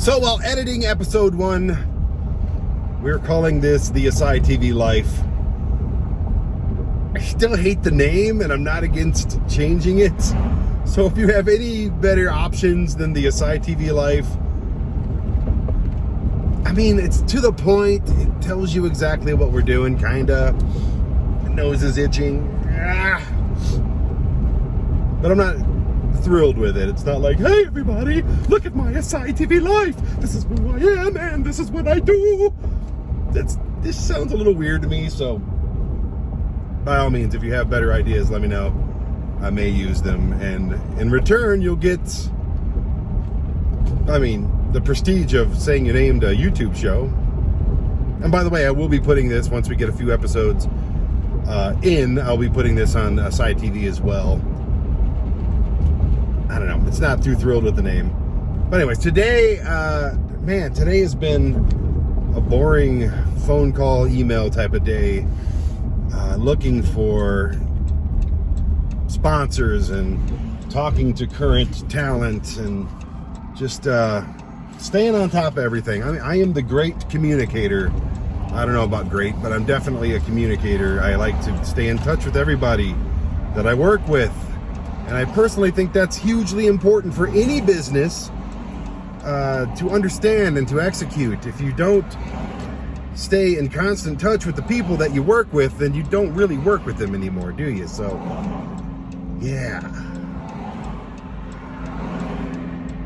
So while editing episode 1, we're calling this the ASY TV Life. I still hate the name and I'm not against changing it. So if you have any better options than the ASY TV Life, I mean, it's to the point. It tells you exactly what we're doing, kinda. My nose is itching. But I'm not thrilled with it. It's not like, hey everybody, look at my ASY TV Life. This is who I am and this is what I do. This sounds a little weird to me, so by all means, if you have better ideas, let me know. I may use them, and in return, you'll get, the prestige of saying you named a YouTube show. And by the way, I will be putting this, once we get a few episodes I'll be putting this on ASY TV as well. I don't know, it's not too thrilled with the name. But anyways, today has been a boring phone call, email type of day, looking for sponsors and talking to current talent and just staying on top of everything. I mean, I am the great communicator. I don't know about great, but I'm definitely a communicator. I like to stay in touch with everybody that I work with. And I personally think that's hugely important for any business to understand and to execute. If you don't stay in constant touch with the people that you work with, then you don't really work with them anymore, do you? So, yeah.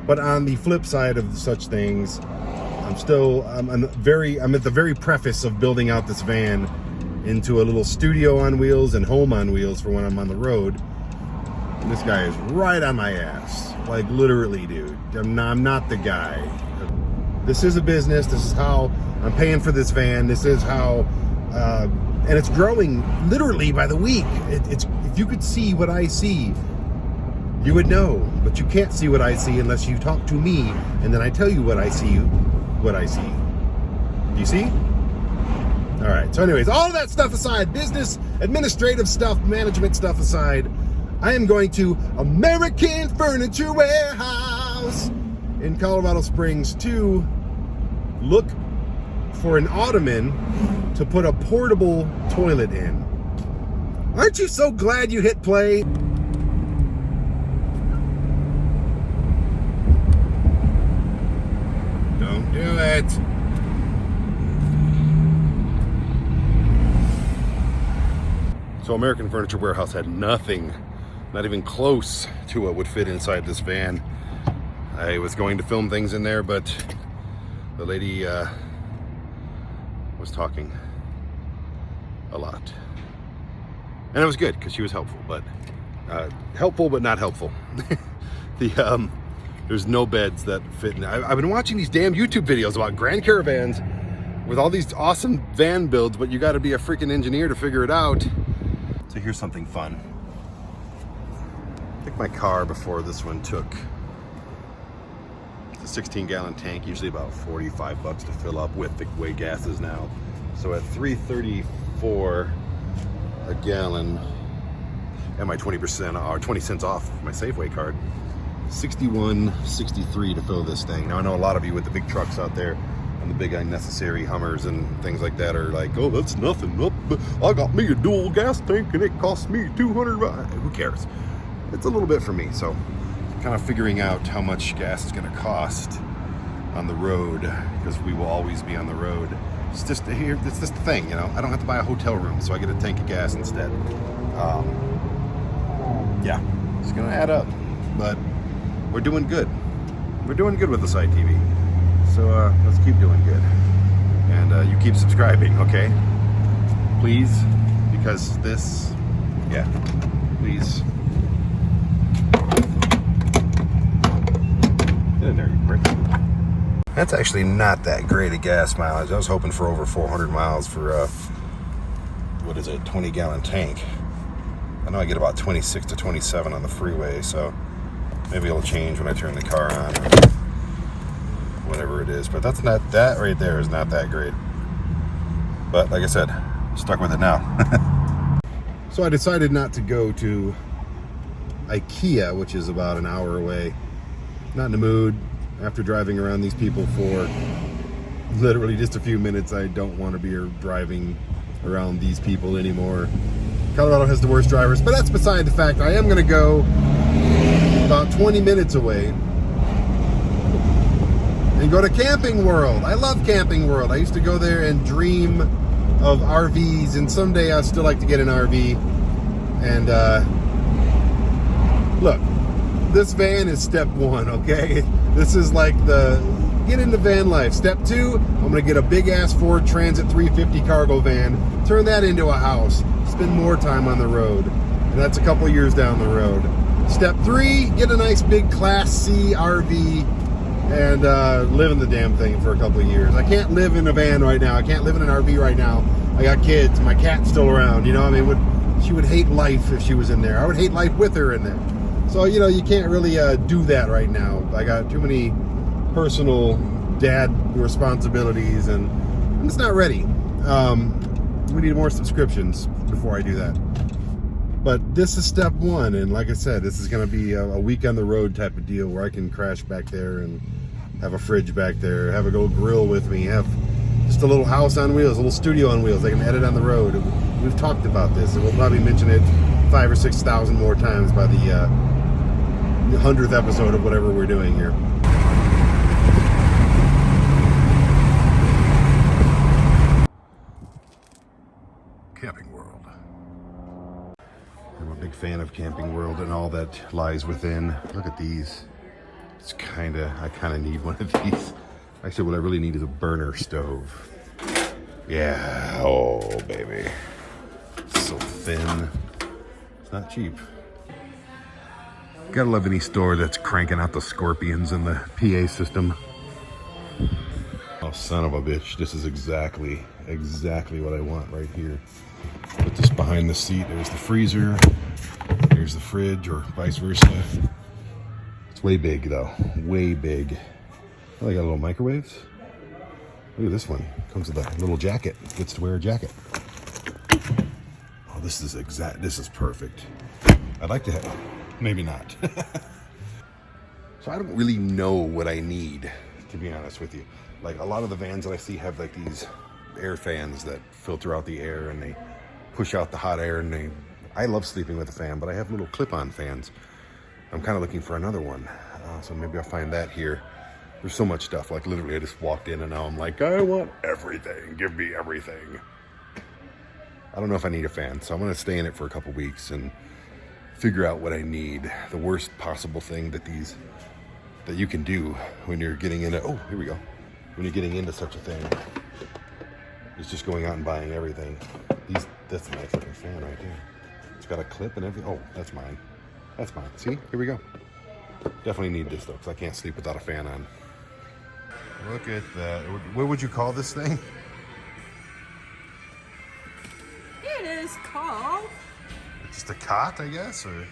But on the flip side of such things, I'm at the very preface of building out this van into a little studio on wheels and home on wheels for when I'm on the road. And this guy is right on my ass. Like, literally, dude. I'm not the guy. This is a business. This is how I'm paying for this van. This is how, and it's growing literally by the week. If you could see what I see, you would know. But you can't see what I see unless you talk to me, and then I tell you what I see. Do you see? All right. So anyways, all of that stuff aside, business, administrative stuff, management stuff aside, I am going to American Furniture Warehouse in Colorado Springs to look for an ottoman to put a portable toilet in. Aren't you so glad you hit play? Don't do it. So American Furniture Warehouse had nothing, not even close to what would fit inside this van. I was going to film things in there, but the lady was talking a lot. And it was good because she was helpful, but not helpful. There's no beds that fit in. I've been watching these damn YouTube videos about Grand Caravans with all these awesome van builds, but you got to be a freaking engineer to figure it out. So here's something fun. I think my car before this one took a 16-gallon tank, usually about $45 to fill up with the way gas is now. So at $3.34 a gallon, and my 20% or 20 cents off my Safeway card, $61.63 to fill this thing. Now I know a lot of you with the big trucks out there and the big unnecessary Hummers and things like that are like, oh, that's nothing. I got me a dual gas tank and it cost me $200. Who cares? It's a little bit for me, so kind of figuring out how much gas is going to cost on the road, because we will always be on the road. It's just the thing, you know. I don't have to buy a hotel room, so I get a tank of gas instead. Yeah, it's going to add up, but we're doing good. We're doing good with the ASY TV, so let's keep doing good. And you keep subscribing, okay? Please, because this, yeah, please. Get in there, you prick. That's actually not that great a gas mileage. I was hoping for over 400 miles for, what is it, 20-gallon tank. I know I get about 26 to 27 on the freeway, so maybe it'll change when I turn the car on, or whatever it is. But that right there is not that great. But like I said, stuck with it now. So I decided not to go to IKEA, which is about an hour away. Not in the mood. After driving around these people for literally just a few minutes, I don't want to be driving around these people anymore. Colorado has the worst drivers, but that's beside the fact. I am going to go about 20 minutes away and go to Camping World. I love Camping World. I used to go there and dream of RVs, and someday I'd still like to get an RV. And look, this van is step one, okay? This is like the get into van life. Step two, I'm gonna get a big ass Ford Transit 350 cargo van, turn that into a house, spend more time on the road, and that's a couple years down the road. Step three, get a nice big Class C RV and live in the damn thing for a couple of years. I can't live in a van right now. I can't live in an RV right now. I got kids. My cat's still around. You know, I mean, she would hate life if she was in there. I would hate life with her in there. So, you know, you can't really do that right now. I got too many personal dad responsibilities, and I'm just not ready. We need more subscriptions before I do that. But this is step one, and like I said, this is going to be a week on the road type of deal where I can crash back there and have a fridge back there, have a little grill with me, have just a little house on wheels, a little studio on wheels I can edit on the road. We've talked about this, and we'll probably mention it 5,000 or 6,000 more times by the 100th episode of whatever we're doing here. Camping World. I'm a big fan of Camping World and all that lies within. Look at these. I kind of need one of these. Actually, what I really need is a burner stove. Yeah, oh baby. It's so thin. It's not cheap. Gotta love any store that's cranking out the scorpions in the PA system. Oh, son of a bitch. This is exactly what I want right here. Put this behind the seat. There's the freezer. There's the fridge, or vice versa. It's way big though, way big. Oh, they got little microwaves. Look at this one. Comes with a little jacket. Gets to wear a jacket. Oh, this is perfect. I'd like to have, maybe not. So I don't really know what I need, to be honest with you. Like, a lot of the vans that I see have like these air fans that filter out the air and they push out the hot air, and I love sleeping with a fan, but I have little clip-on fans. I'm kind of looking for another one, so maybe I'll find that here. There's so much stuff. Like, literally I just walked in and now I'm like, I want everything. Give me everything. I don't know if I need a fan, so I'm going to stay in it for a couple weeks and figure out what I need. The worst possible thing that you can do when you're getting into, oh, here we go. When you're getting into such a thing, is just going out and buying everything. That's a nice looking fan right there. It's got a clip and everything. Oh, that's mine. That's mine. See, here we go. Definitely need this though, because I can't sleep without a fan on. Look at that. What would you call this thing? It is called. It's just a cot, I guess, or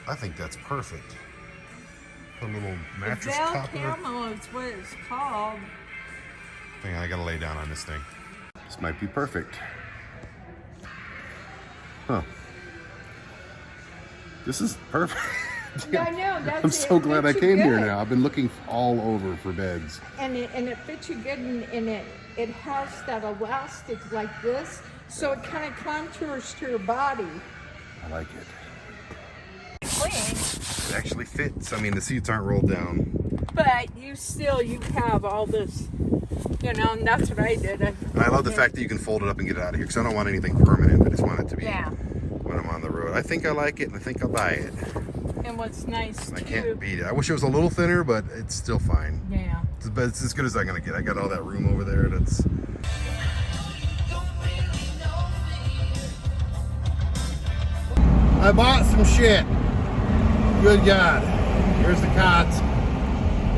I think that's perfect. A little mattress topper. Camo is what it's called. I gotta lay down on this thing. This might be perfect. Huh. This is perfect. Yeah, I know. I'm so glad I came here now. I've been looking all over for beds. And it fits you good, and it has that elastic like this, so it kind of contours to your body. I like it. Clean. It actually fits. I mean, the seats aren't rolled down. But you have all this, you know, and that's what I did. And I love the fact that you can fold it up and get it out of here, because I don't want anything permanent. I just want it to be when I'm on the road. I think I like it, and I think I'll buy it. And what's nice, I can't beat it. I wish it was a little thinner, but it's still fine. Yeah. But it's as good as I'm going to get. I got all that room over there. That's... I bought some shit. Good God. Here's the cot.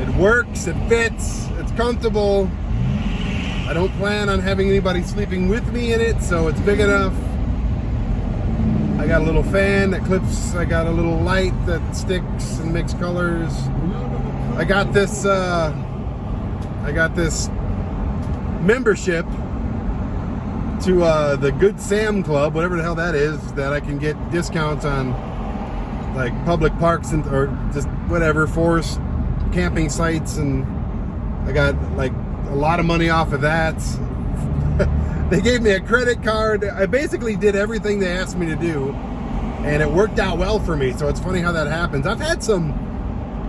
It works, it fits, it's comfortable. I don't plan on having anybody sleeping with me in it, so it's big enough. I got a little fan that clips, I got a little light that sticks and makes colors. I got this membership to the Good Sam Club, whatever the hell that is, that I can get discounts on like public parks and or just whatever, forest camping sites, and I got like a lot of money off of that. They gave me a credit card. I basically did everything they asked me to do, and it worked out well for me. So it's funny how that happens. I've had some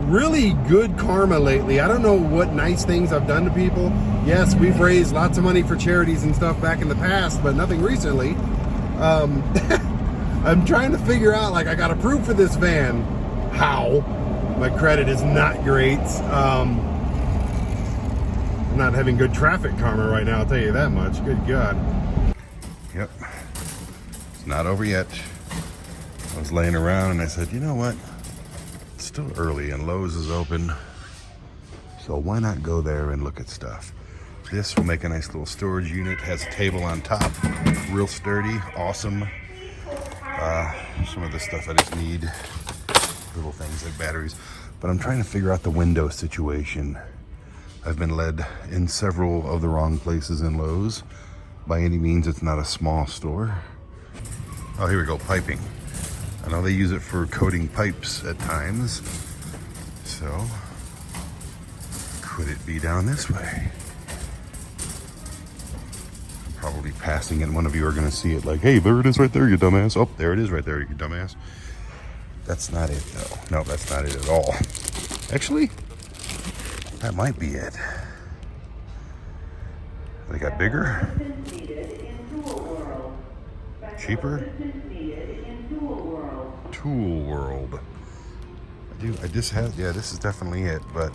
really good karma lately. I don't know what nice things I've done to people. Yes, we've raised lots of money for charities and stuff back in the past, but nothing recently. I'm trying to figure out, like, I got approved for this van. How? My credit is not great. I'm not having good traffic karma right now, I'll tell you that much. Good God. Yep. It's not over yet. I was laying around and I said, you know what? It's still early and Lowe's is open. So why not go there and look at stuff? This will make a nice little storage unit. Has a table on top. Real sturdy. Awesome. Some of the stuff I just need. Little things like batteries. But I'm trying to figure out the window situation. I've been led in several of the wrong places in Lowe's. By any means, it's not a small store. Oh, here we go, piping. I know they use it for coating pipes at times. So, could it be down this way? Probably passing it, and one of you are gonna see it like, hey, there it is right there, you dumbass. Oh, there it is right there, you dumbass. That's not it though. No, that's not it at all. Actually, that might be it. They got bigger, cheaper. Tool World. I just have, yeah, this is definitely it, but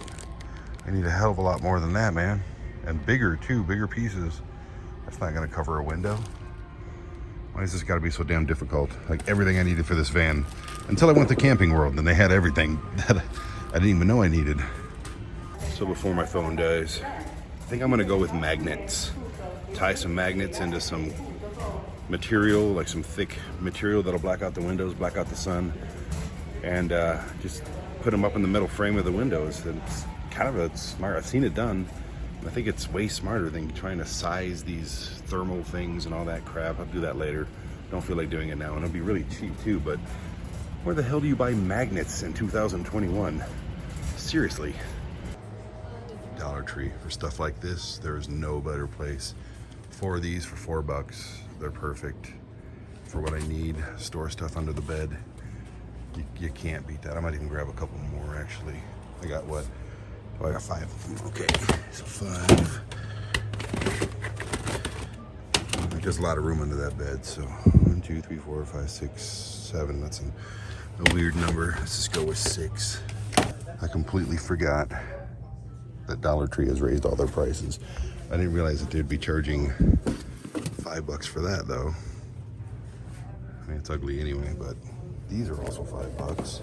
I need a hell of a lot more than that, man. And bigger too, bigger pieces. That's not gonna cover a window. Why has this gotta be so damn difficult? Like everything I needed for this van. Until I went to Camping World and they had everything that I didn't even know I needed. So before my phone dies, I think I'm gonna go with magnets. Tie some magnets into some material, like some thick material that'll black out the windows, black out the sun, and just put them up in the metal frame of the windows. And it's kind of a smart, I've seen it done. I think it's way smarter than trying to size these thermal things and all that crap. I'll do that later. Don't feel like doing it now, and it'll be really cheap too, but where the hell do you buy magnets in 2021? Seriously. Dollar Tree for stuff like this, there is no better place. 4 of these for $4. They're perfect for what I need. Store stuff under the bed. You can't beat that. I might even grab a couple more actually. I got what? Oh, I got 5 of them. Okay, so 5. There's a lot of room under that bed. So 1, 2, 3, 4, 5, 6, 7. That's a weird number. Let's just go with 6. I completely forgot that Dollar Tree has raised all their prices. I didn't realize that they'd be charging $5 for that though. I mean, it's ugly anyway, but these are also $5.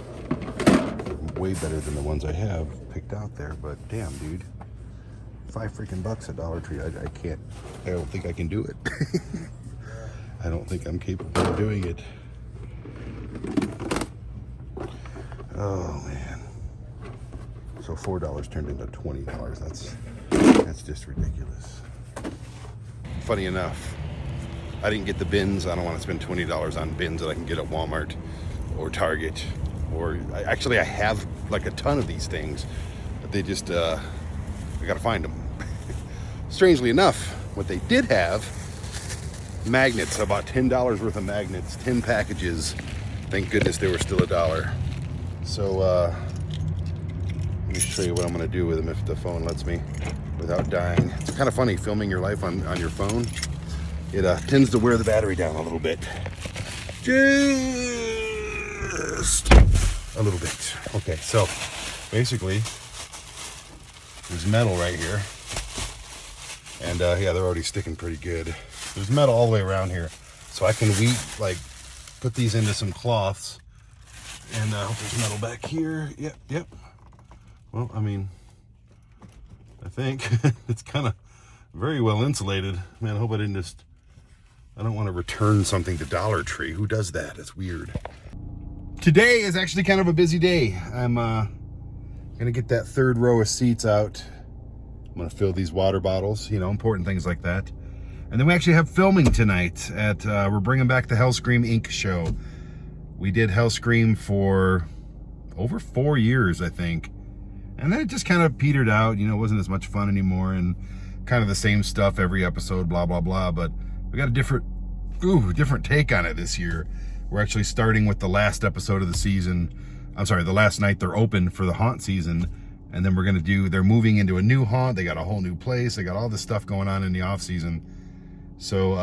They're way better than the ones I have picked out there, but damn, dude. $5 freaking bucks at Dollar Tree. I don't think I can do it. I don't think I'm capable of doing it. Oh man. So $4 turned into $20. That's just ridiculous. Funny enough, I didn't get the bins. I don't want to spend $20 on bins that I can get at Walmart or Target. Or actually, I have like a ton of these things, but they just I gotta find them. Strangely enough, what they did have, magnets. I bought $10 worth of magnets, 10 packages. Thank goodness they were still $1. So let me show you what I'm gonna do with them if the phone lets me without dying. It's kind of funny filming your life on your phone. It tends to wear the battery down a little bit. Just a little bit. Okay, so basically there's metal right here. And yeah, they're already sticking pretty good. There's metal all the way around here. So I can put these into some cloths. And there's metal back here. Yep. Well, I mean, I think it's kind of very well insulated. Man, I hope I don't want to return something to Dollar Tree. Who does that? It's weird. Today is actually kind of a busy day. I'm gonna get that 3rd row of seats out. I'm gonna fill these water bottles, important things like that. And then we actually have filming tonight at, we're bringing back the Hellscream Inc. show. We did Hellscream for over 4 years, I think. And then it just kind of petered out, you know, it wasn't as much fun anymore, and kind of the same stuff every episode, blah, blah, blah. But we got a different take on it this year. We're actually starting with the last episode of the season. I'm sorry, the last night they're open for the haunt season. And then they're moving into a new haunt. They got a whole new place. They got all this stuff going on in the off season. So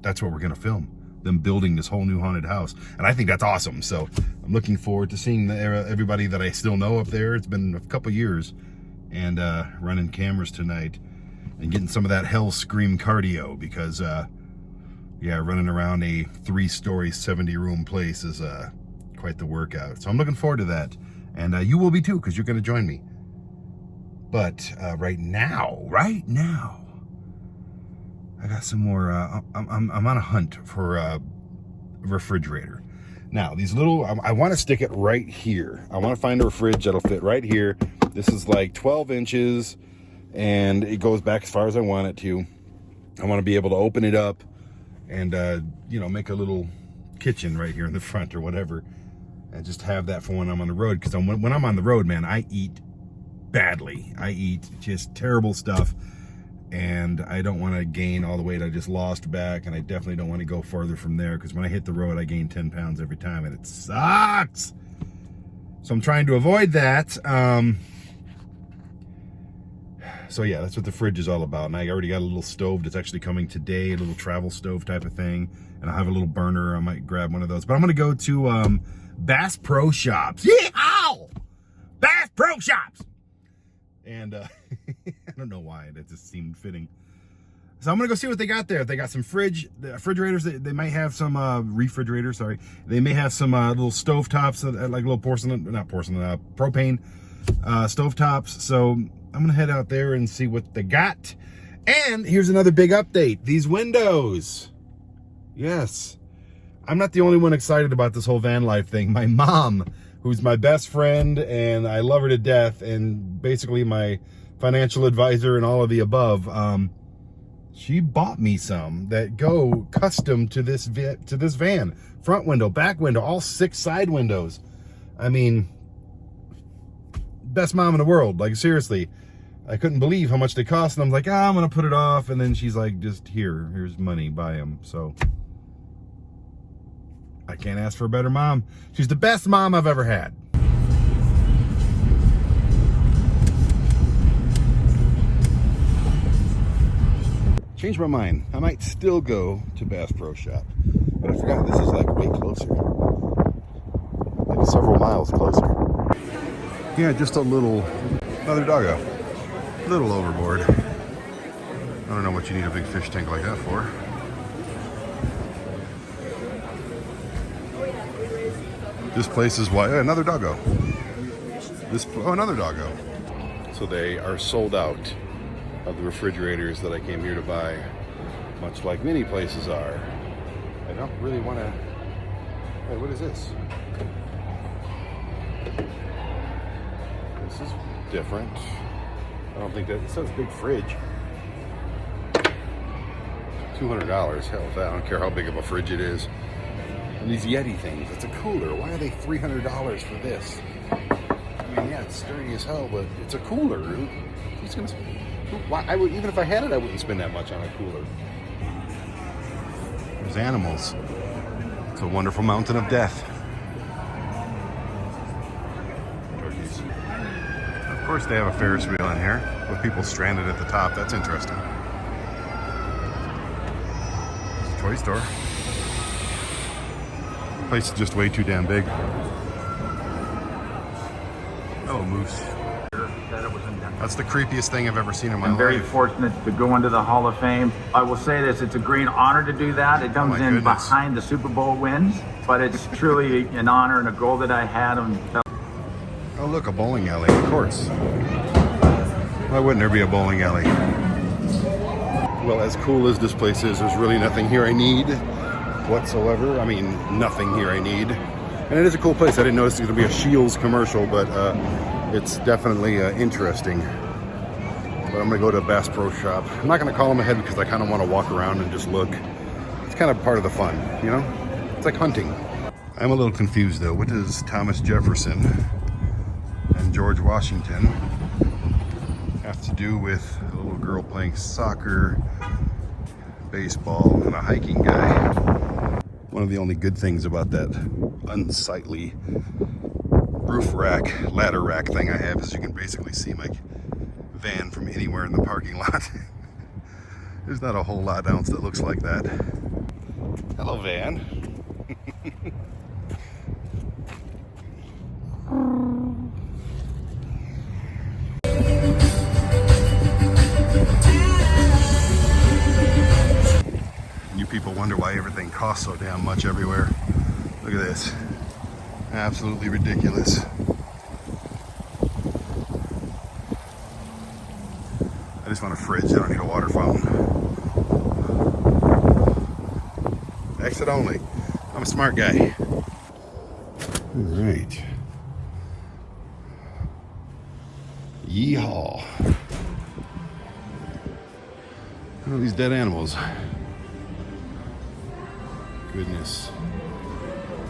that's what we're gonna film. Them building this whole new haunted house. And I think that's awesome. So I'm looking forward to seeing everybody that I still know up there. It's been a couple years. And running cameras tonight and getting some of that Hellscream cardio, because yeah, running around a 3-story 70-room place is quite the workout. So I'm looking forward to that. And you will be too, because you're going to join me. But right now, I got some more. I'm on a hunt for a refrigerator. Now, these little, I want to stick it right here. I want to find a fridge that'll fit right here. This is like 12 inches, and it goes back as far as I want it to. I want to be able to open it up and, you know, make a little kitchen right here in the front or whatever. And just have that for when I'm on the road. Because when I'm on the road, man, I eat badly. I eat just terrible stuff. And I don't want to gain all the weight I just lost back. And I definitely don't want to go farther from there. Because when I hit the road, I gain 10 pounds every time. And it sucks. So I'm trying to avoid that. So yeah, that's what the fridge is all about. And I already got a little stove that's actually coming today. A little travel stove type of thing. And I have a little burner. I might grab one of those. But I'm going to go to Bass Pro Shops. Yeehaw! Bass Pro Shops! And I don't know why, that just seemed fitting. So I'm gonna go see what they got there. If they got some refrigerators, they might have some refrigerators, sorry. They may have some little stove tops, like little propane stove tops. So I'm gonna head out there and see what they got. And here's another big update. These windows. Yes. I'm not the only one excited about this whole van life thing. My mom, who's my best friend, and I love her to death, and basically my financial advisor and all of the above, she bought me some that go custom to this van. Front window, back window, all 6 side windows. I mean, best mom in the world. Like, seriously, I couldn't believe how much they cost, and I'm like, I'm gonna put it off. And then she's like, just here's money, buy them. So I can't ask for a better mom. She's the best mom I've ever had. Changed my mind. I might still go to Bass Pro Shop, but I forgot this is like way closer. Maybe several miles closer. Yeah, just another doggo. A little overboard. I don't know what you need a big fish tank like that for. This place is why another doggo. Another doggo. So they are sold out of the refrigerators that I came here to buy, much like many places are. I don't really want to. Hey, what is this? This is different. I don't think that it says big fridge. $200. Hell, with that. I don't care how big of a fridge it is. And these Yeti things, it's a cooler. Why are they $300 for this? I mean, yeah, it's sturdy as hell, but it's a cooler. Who's gonna? Why? Even if I had it, I wouldn't spend that much on a cooler. There's animals. It's a wonderful mountain of death. Turkeys. Of course, they have a Ferris wheel in here with people stranded at the top. That's interesting. It's a toy store. Place is just way too damn big. Oh, moose. That's the creepiest thing I've ever seen in my life. I'm very fortunate to go into the Hall of Fame. I will say this, it's a great honor to do that. It comes in behind the Super Bowl wins, but it's truly an honor and a goal that I had. Oh look, a bowling alley, of course. Why wouldn't there be a bowling alley? Well, as cool as this place is, there's really nothing here I need whatsoever. I mean, nothing here I need. And it is a cool place. I didn't notice it was going to be a Shields commercial, but it's definitely interesting. But I'm going to go to a Bass Pro Shop. I'm not going to call them ahead because I kind of want to walk around and just look. It's kind of part of the fun, you know? It's like hunting. I'm a little confused though. What does Thomas Jefferson and George Washington have to do with a little girl playing soccer, baseball, and a hiking guy. One of the only good things about that unsightly roof rack, ladder rack thing I have is you can basically see my van from anywhere in the parking lot. There's not a whole lot else that looks like that. Hello, van. You people wonder why everything costs so damn much everywhere. Look at this. Absolutely ridiculous. I just want a fridge. I don't need a water fountain. Exit only. I'm a smart guy. All right. Yeehaw. Oh, these dead animals. Goodness.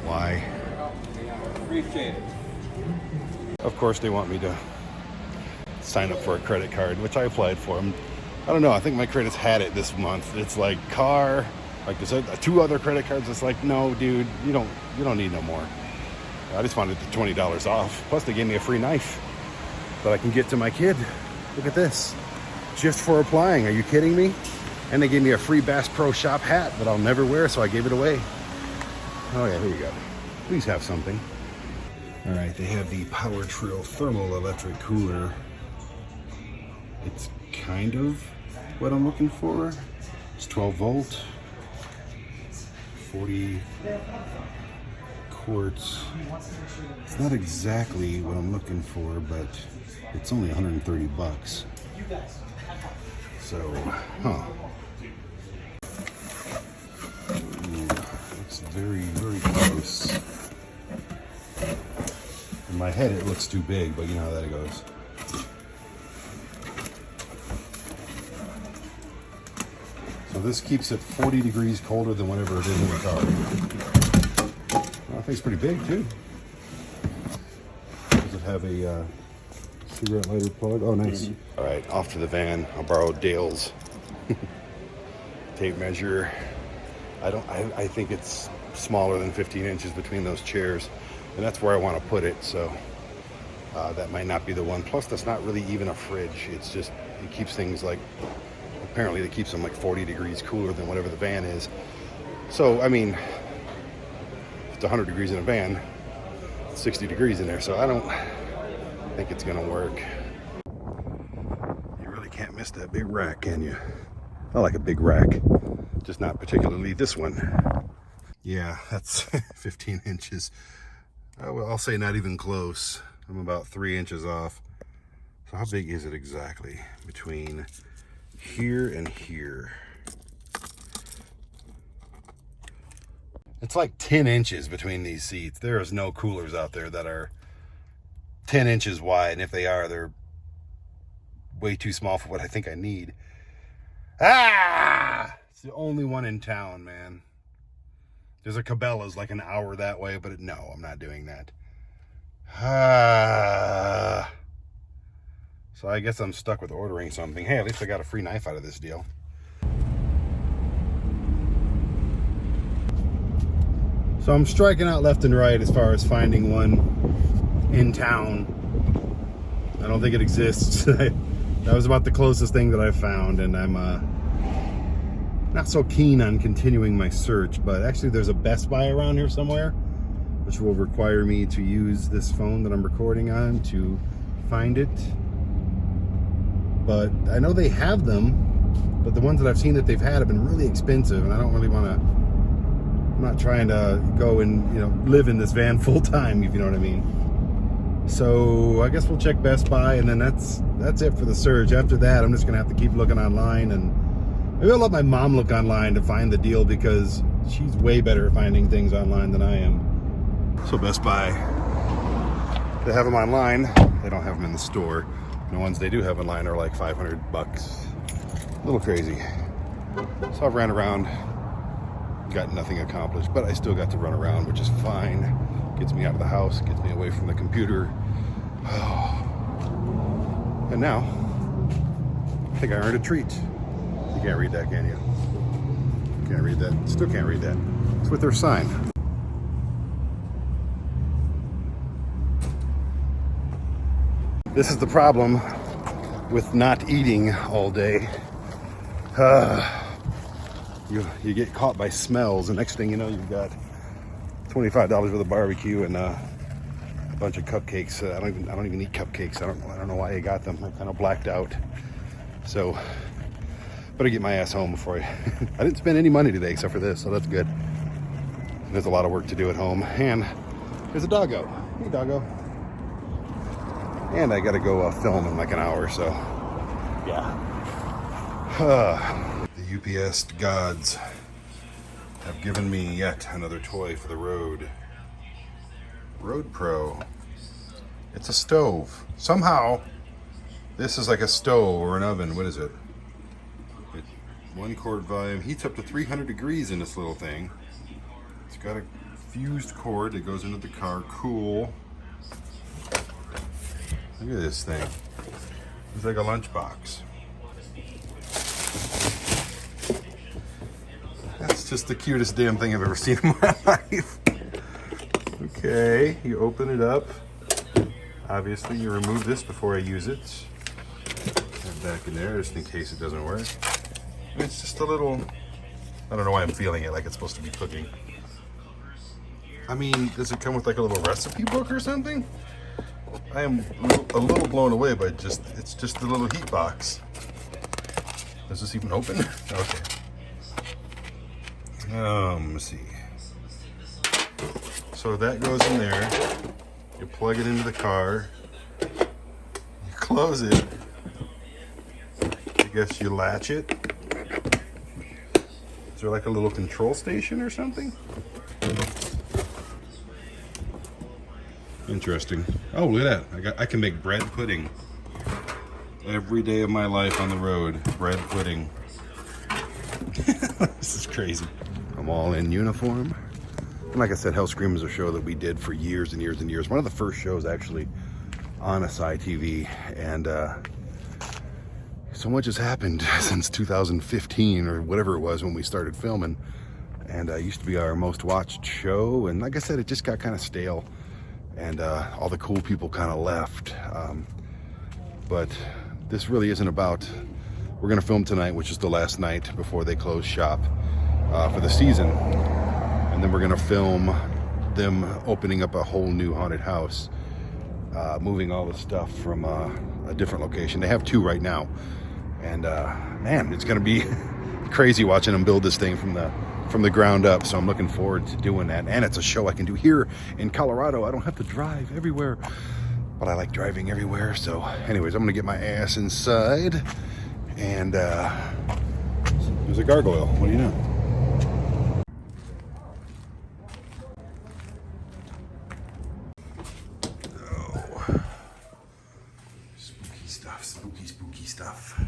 Why? Appreciate it. Of course they want me to sign up for a credit card, which I applied for. I don't know, I think my credit's had it this month. It's like car, like there's 2 other credit cards. It's like, no, dude, you don't need no more. I just wanted the $20 off. Plus they gave me a free knife that I can get to my kid. Look at this. Just for applying. Are you kidding me? And they gave me a free Bass Pro Shop hat that I'll never wear, so I gave it away. Oh yeah, here you go. Please have something. All right, they have the Power Trill Thermal Electric Cooler. It's kind of what I'm looking for. It's 12 volt, 40 quarts. It's not exactly what I'm looking for, but it's only 130 bucks. So, huh. Ooh, it's very, very close. In my head it looks too big, but you know how that goes. So this keeps it 40 degrees colder than whatever it is in the car. Well, I think it's pretty big too. Does it have a cigarette lighter plug? Oh, nice. Mm-hmm. All right, off to the van. I'll borrow Dale's tape measure. I think it's smaller than 15 inches between those chairs, and that's where I want to put it. So that might not be the one. Plus, that's not really even a fridge. It's just, it keeps things like, apparently it keeps them like 40 degrees cooler than whatever the van is. So, I mean, if it's 100 degrees in a van, it's 60 degrees in there. So I don't think it's gonna work. You really can't miss that big rack, can you? I like a big rack, just not particularly this one. Yeah, that's 15 inches. I'll say not even close. I'm about 3 inches off. So how big is it exactly between here and here? It's like 10 inches between these seats. There is no coolers out there that are 10 inches wide, and if they are, they're way too small for what I think I need. Ah! It's the only one in town, man. There's a Cabela's like an hour that way, but no, I'm not doing that. Ah. So I guess I'm stuck with ordering something. Hey, at least I got a free knife out of this deal. So I'm striking out left and right as far as finding one in town. I don't think it exists. That was about the closest thing that I found, and I'm not so keen on continuing my search, but actually there's a Best Buy around here somewhere, which will require me to use this phone that I'm recording on to find it. But I know they have them, but the ones that I've seen that they've had have been really expensive, and I don't really want to, I'm not trying to go and, live in this van full time, if you know what I mean. So I guess we'll check Best Buy, and then that's it for the search. After that, I'm just gonna have to keep looking online, and maybe I'll let my mom look online to find the deal, because she's way better at finding things online than I am. So Best Buy, they have them online. They don't have them in the store. The ones they do have online are like 500 bucks. A little crazy. So I've ran around, got nothing accomplished, but I still got to run around, which is fine. Gets me out of the house, gets me away from the computer, And now, I think I earned a treat. You can't read that, can you? Can't read that. Still can't read that. It's with their sign. This is the problem with not eating all day. You get caught by smells, and next thing you know, you've got $25 worth of barbecue and a bunch of cupcakes. I don't even eat cupcakes. I don't know why I got them. I kind of blacked out. So better get my ass home before I didn't spend any money today except for this, so that's good. There's a lot of work to do at home, and there's a doggo. Hey, doggo. And I gotta go film in like an hour, so yeah. The UPS gods have given me yet another toy for the road. Road Pro. It's a stove. Somehow, this is like a stove or an oven. What is it? 1 quart volume. Heats up to 300 degrees in this little thing. It's got a fused cord that goes into the car. Cool. Look at this thing. It's like a lunchbox. That's just the cutest damn thing I've ever seen in my life. Okay, you open it up. Obviously, you remove this before I use it. Put it back in there just in case it doesn't work. It's just a little... I don't know why I'm feeling it like it's supposed to be cooking. I mean, does it come with like a little recipe book or something? I am a little blown away by it's just a little heat box. Does this even open? Okay. Let's see. So that goes in there. You plug it into the car. You close it. I guess you latch it. Is there like a little control station or something? Interesting. Oh, look at that. I can make bread pudding. Every day of my life on the road, bread pudding. This is crazy. I'm all in uniform. And like I said, Hellscream is a show that we did for years and years and years. One of the first shows actually on ASY TV. And so much has happened since 2015 or whatever it was when we started filming. And it used to be our most watched show. And like I said, it just got kind of stale. And all the cool people kind of left. But this really isn't about... We're going to film tonight, which is the last night before they close shop for the season. And then we're going to film them opening up a whole new haunted house. Moving all the stuff from a different location. They have 2 right now. And man, it's going to be crazy watching them build this thing from the ground up. So I'm looking forward to doing that. And it's a show I can do here in Colorado. I don't have to drive everywhere, but I like driving everywhere. So anyways, I'm gonna get my ass inside, and there's a gargoyle. What do you know? Oh, spooky stuff, spooky stuff.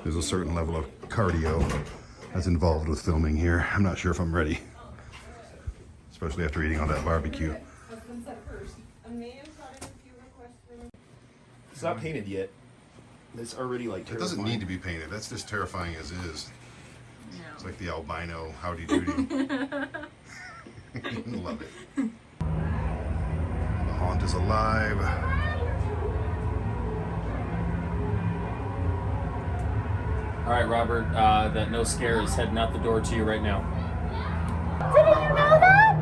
There's a certain level of cardio that's involved with filming here. I'm not sure if I'm ready, especially after eating all that barbecue. It's not painted yet. It's already like terrifying. It doesn't need to be painted. That's just terrifying as is. No. It's like the albino howdy doody. Love it. The haunt is alive. All right, Robert, that no scare is heading out the door to you right now. Didn't you know that?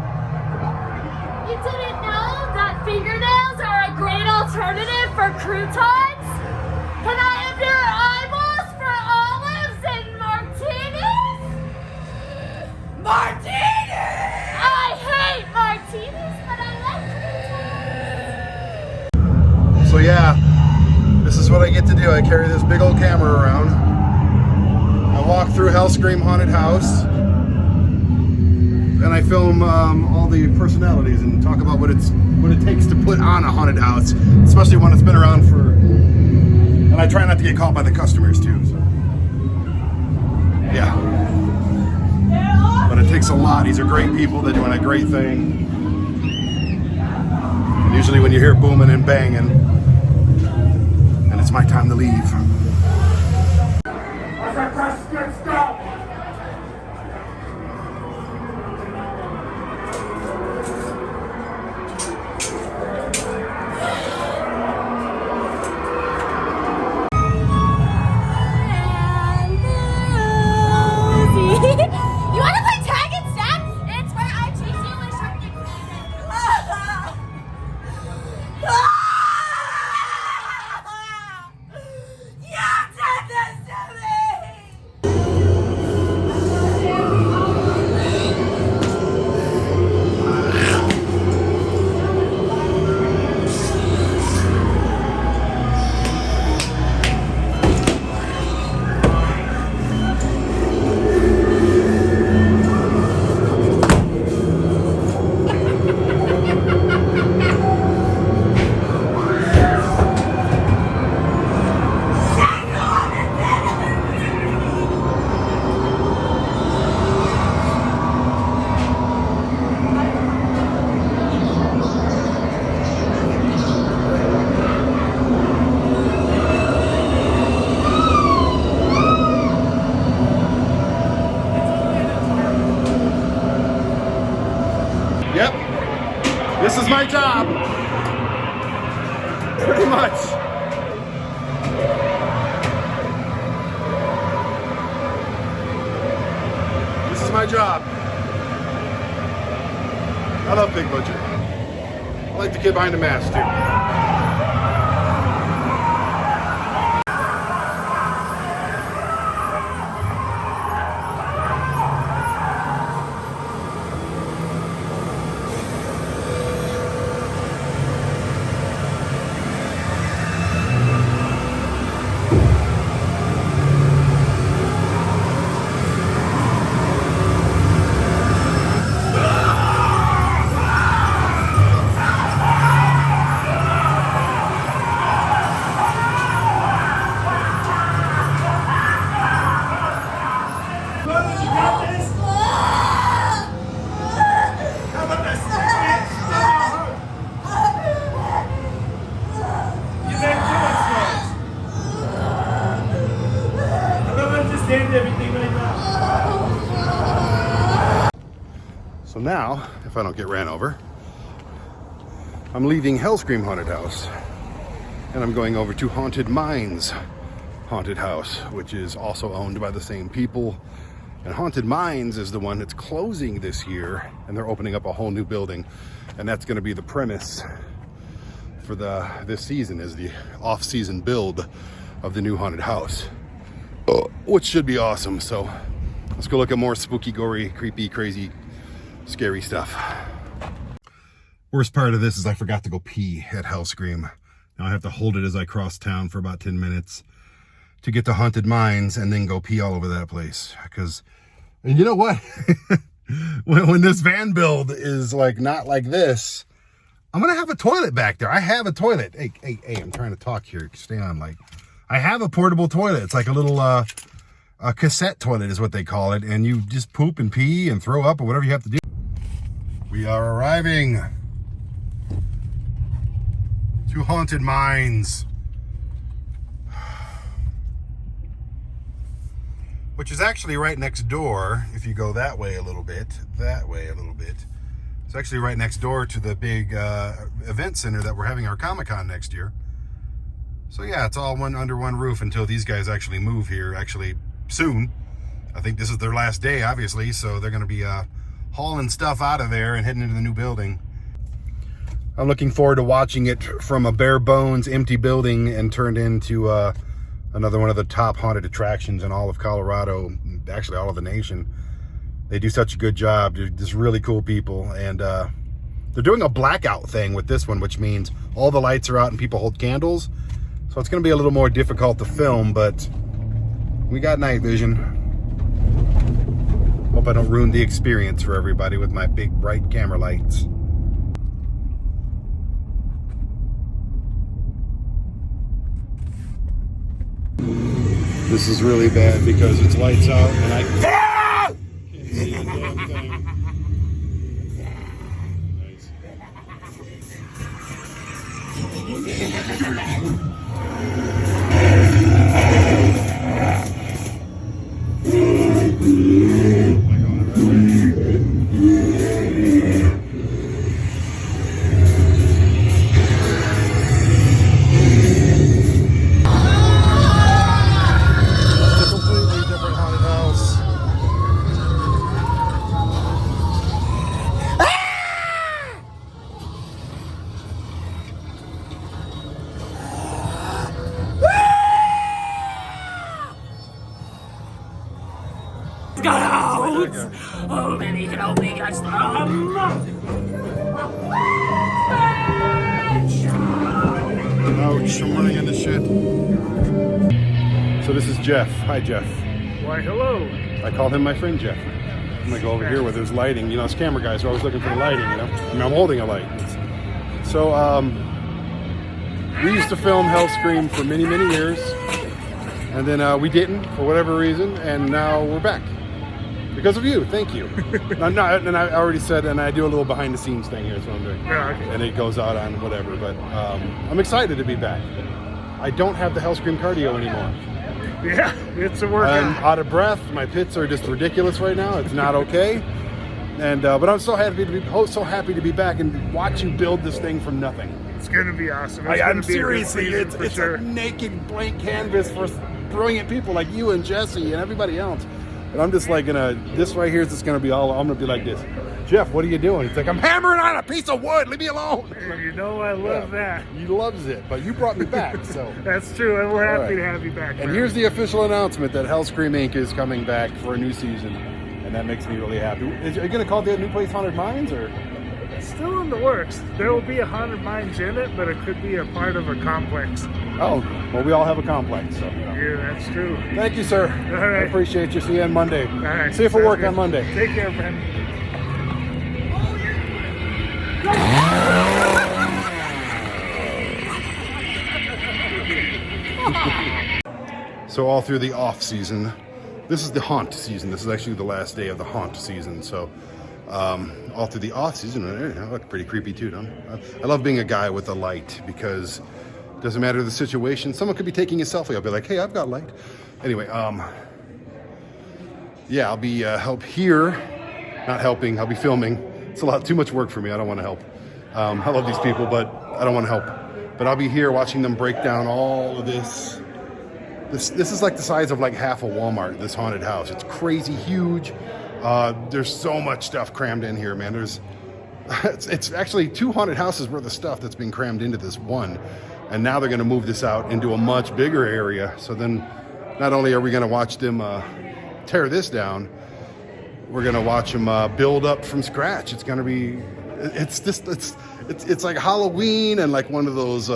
You didn't know that fingernails are a great alternative for croutons? Can I have your eyeballs for olives and martinis? Martinis! I hate martinis, but I like croutons. So yeah, this is what I get to do. I carry this big old camera around. I walk through Hellscream Haunted House, and I film all the personalities and talk about what it takes to put on a haunted house, especially one that's been around for. And I try not to get caught by the customers too. So. Yeah, but it takes a lot. These are great people. They're doing a great thing. Usually when you hear booming and banging, and it's my time to leave. You want to play tag instead? It's where I chase you with sharp You did this to me! Yep, this is my job. Pretty much. This is my job. I love Big Butcher. I like the kid behind the mask too. So now, if I don't get ran over, I'm leaving Hellscream Haunted House and I'm going over to Haunted Minds Haunted House, which is also owned by the same people. And Haunted Minds is the one that's closing this year, and they're opening up a whole new building, and that's going to be the premise for this season, is the off-season build of the new haunted house, which should be awesome. So let's go look at more spooky, gory, creepy, crazy, scary stuff. Worst part of this is I forgot to go pee at Hellscream. Now I have to hold it as I cross town for about 10 minutes to get to Haunted Minds and then go pee all over that place. And you know what? when this van build is like not like this, I'm gonna have a toilet back there. I have a toilet. Hey, I'm trying to talk here. Stay on. Like, I have a portable toilet. It's like a little a cassette toilet is what they call it, and you just poop and pee and throw up or whatever you have to do. We are arriving to Haunted Minds, which is actually right next door. If you go that way a little bit, it's actually right next door to the big event center that we're having our Comic-Con next year. So yeah, it's all under one roof until these guys actually move here, actually soon. I think this is their last day, obviously, so they're gonna be hauling stuff out of there and heading into the new building. I'm looking forward to watching it from a bare bones empty building and turned into another one of the top haunted attractions in all of Colorado, actually all of the nation. They do such a good job. They're just really cool people, and they're doing a blackout thing with this one, which means all the lights are out and people hold candles. So it's gonna be a little more difficult to film, but we got night vision. Hope I don't ruin the experience for everybody with my big bright camera lights. This is really bad because it's lights out and I can't see a damn thing. Nice. Only can only catch them. Ouch, I'm running into shit. So this is Jeff. Hi, Jeff. Why, hello. I call him my friend Jeff. I'm gonna go over here where there's lighting. You know, us camera guys are always looking for the lighting, you know? I mean, I'm holding a light. So, we used to film Hellscream for many, many years. And then we didn't, for whatever reason, and now we're back. Because of you, thank you. And I already said, and I do a little behind the scenes thing here, is what I'm doing. Yeah, okay. And it goes out on whatever, but I'm excited to be back. I don't have the Hellscream cardio anymore. Yeah, it's a workout. I'm out of breath. My pits are just ridiculous right now. It's not okay. And but I'm so happy to be back and watch you build this thing from nothing. It's gonna be awesome. I'm seriously, it's sure. a naked blank canvas for brilliant people like you and Jesse and everybody else. And I'm just like this right here is just gonna be all. I'm gonna be like this. Jeff, what are you doing? It's like, I'm hammering on a piece of wood. Leave me alone. And you know I love that. He loves it, but you brought me back, so. That's true, and we're happy to have you back. And here's the official announcement that Hellscream Inc. is coming back for a new season, and that makes me really happy. Are you going to call the new place Haunted Mines, or? It's still in the works. There will be a Haunted Mines in it, but it could be a part of a complex. Oh, well, we all have a complex, so. Yeah, that's true. Thank you, sir. All right. I appreciate you. See you on Monday. All right. See you for Sounds work good. on Monday. Take care, Ben. So all through the off season, this is the haunt season. This is actually the last day of the haunt season. So all through the off season, I look pretty creepy too, don't I love being a guy with a light because it doesn't matter the situation. Someone could be taking a selfie. I'll be like, hey, I've got light. Anyway, yeah, I'll be not helping. I'll be filming. It's a lot too much work for me. I don't want to help. I love these people, but I don't want to help. But I'll be here watching them break down all of this. This is like the size of like half a Walmart, this haunted house. It's crazy huge. There's so much stuff crammed in here, man. It's actually 2 haunted houses worth of stuff that's being crammed into this one. And now they're gonna move this out into a much bigger area. So then not only are we gonna watch them tear this down, we're gonna watch them build up from scratch. It's gonna be, it's like Halloween and like one of those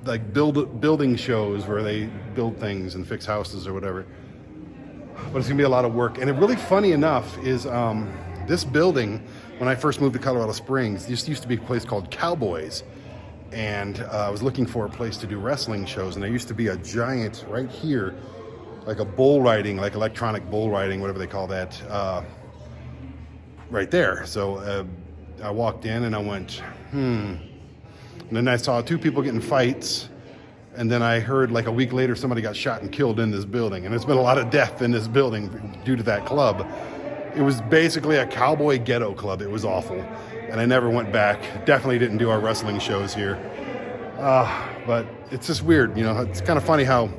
like building shows where they build things and fix houses or whatever. But it's gonna be a lot of work. And it really funny enough is this building, when I first moved to Colorado Springs, this used to be a place called Cowboys. And I was looking for a place to do wrestling shows. And there used to be a giant right here, like a bull riding, like electronic bull riding, whatever they call that, right there. So I walked in and I went, And then I saw 2 people getting fights. And then I heard like a week later, somebody got shot and killed in this building. And there's been a lot of death in this building due to that club. It was basically a cowboy ghetto club. It was awful. And I never went back. Definitely didn't do our wrestling shows here. But it's just weird, you know, it's kind of funny how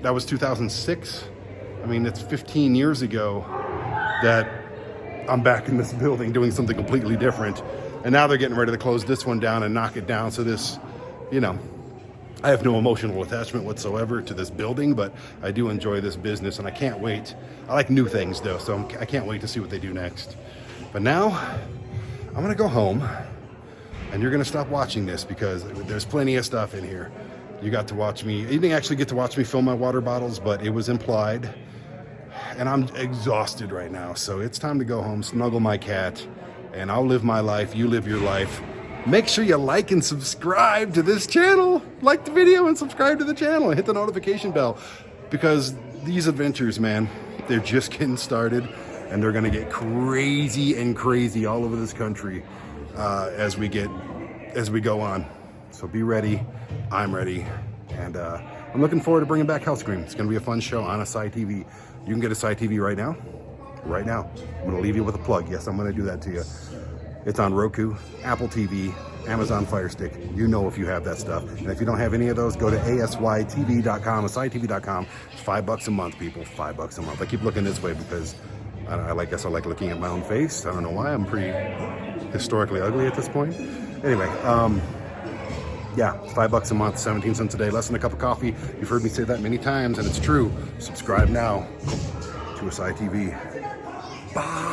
that was 2006. I mean, it's 15 years ago that I'm back in this building doing something completely different. And now they're getting ready to close this one down and knock it down. So this, you know, I have no emotional attachment whatsoever to this building, but I do enjoy this business and I can't wait. I like new things though, so I can't wait to see what they do next. But now I'm gonna go home and you're gonna stop watching this because there's plenty of stuff in here. You got to watch me, you didn't actually get to watch me fill my water bottles, but it was implied. And I'm exhausted right now, so it's time to go home, snuggle my cat, and I'll live my life, you live your life. Make sure you like and subscribe to this channel. Like the video and subscribe to the channel and hit the notification bell because these adventures, man, they're just getting started and they're gonna get crazy and crazy all over this country as we go on. So be ready. I'm ready. And I'm looking forward to bringing back Hellscream. It's going to be a fun show on ASY TV. You can get ASY TV right now. Right now. I'm going to leave you with a plug. Yes, I'm going to do that to you. It's on Roku, Apple TV, Amazon Fire Stick. You know if you have that stuff. And if you don't have any of those, go to asytv.com, asytv.com. It's $5 a month, people. $5 a month. I keep looking this way because I guess I like looking at my own face. I don't know why. I'm pretty historically ugly at this point. Anyway, yeah, $5 a month, 17 cents a day, less than a cup of coffee. You've heard me say that many times, and it's true. Subscribe now to ASY TV. Bye.